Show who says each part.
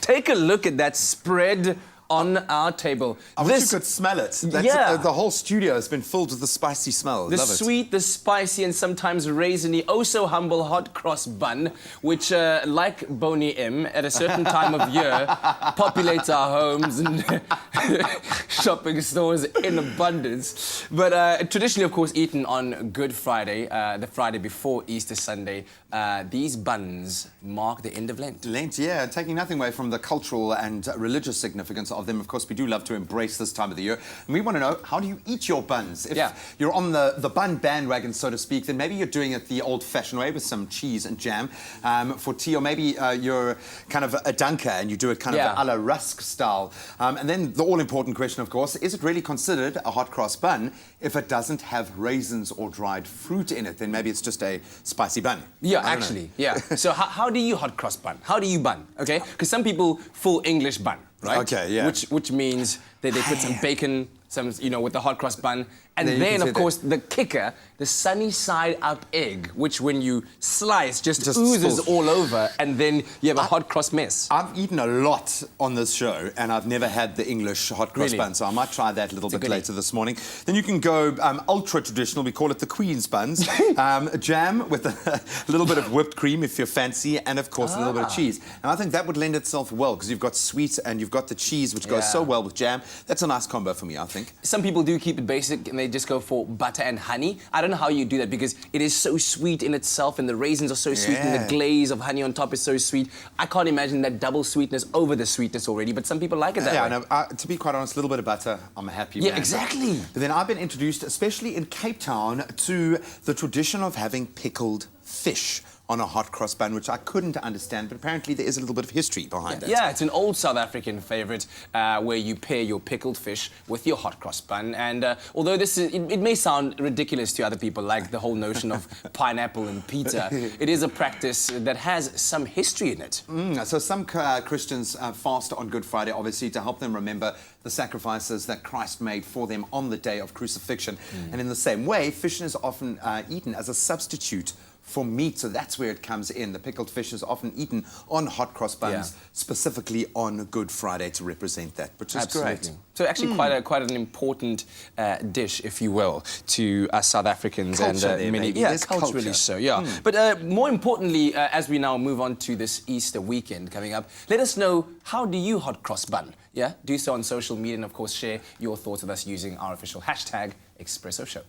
Speaker 1: take a look at that spread on our table.
Speaker 2: I wish you could smell it. The whole studio has been filled with the spicy smell.
Speaker 1: The
Speaker 2: Love
Speaker 1: sweet, the spicy, and sometimes raisiny, oh-so-humble hot cross bun, which, like Boney M, at a certain time of year, populates our homes and shopping stores in abundance. But traditionally, of course, eaten on Good Friday, the Friday before Easter Sunday. These buns mark the end of Lent.
Speaker 2: Lent, yeah, taking nothing away from the cultural and religious significance of them. Of course, we do love to embrace this time of the year. And we want to know, how do you eat your buns? If you're on the bun bandwagon, so to speak, then maybe you're doing it the old-fashioned way with some cheese and jam for tea, or maybe you're kind of a dunker and you do it kind of a la rusk style. And then the all-important question, of course, is it really considered a hot cross bun if it doesn't have raisins or dried fruit in it? Then maybe it's just a spicy bun.
Speaker 1: Yeah, actually, So how do you hot cross bun? How do you bun, okay? Because some people full English bun, right?
Speaker 2: Okay, yeah.
Speaker 1: Which means that they put some bacon, with the hot cross bun. And then of course, the kicker, the sunny side up egg, which when you slice just oozes all over, and then you have a hot cross mess.
Speaker 2: I've eaten a lot on this show, and I've never had the English hot cross bun, so I might try that a little bit later this morning. Then you can go ultra-traditional, we call it the Queen's buns. Jam with a little bit of whipped cream if you're fancy, and of course a little bit of cheese. And I think that would lend itself well, because you've got sweet and you've got the cheese, which goes so well with jam. That's a nice combo for me, I think.
Speaker 1: Some people do keep it basic, and they just go for butter and honey. I don't know how you do that, because it is so sweet in itself, and the raisins are so sweet, and the glaze of honey on top is so sweet. I can't imagine that double sweetness over the sweetness already, but some people like it that way.
Speaker 2: Yeah, no, to be quite honest, a little bit of butter, I'm a happy man.
Speaker 1: Yeah, exactly.
Speaker 2: But then I've been introduced, especially in Cape Town, to the tradition of having pickled fish on a hot cross bun, which I couldn't understand, but apparently there is a little bit of history behind it.
Speaker 1: Yeah, it's an old South African favourite where you pair your pickled fish with your hot cross bun. And although it may sound ridiculous to other people, like the whole notion of pineapple and pizza, it is a practice that has some history in it.
Speaker 2: So some Christians fast on Good Friday, obviously, to help them remember the sacrifices that Christ made for them on the day of crucifixion. And in the same way, fish is often eaten as a substitute for meat, so that's where it comes in. The pickled fish is often eaten on hot cross buns, specifically on Good Friday to represent that, which is great.
Speaker 1: So actually quite an important dish, if you will, to us South Africans
Speaker 2: culture
Speaker 1: and many culturally so. Yeah. But more importantly, as we now move on to this Easter weekend coming up, let us know, how do you hot cross bun? Yeah, do so on social media, and of course share your thoughts with us using our official hashtag Expresso Show.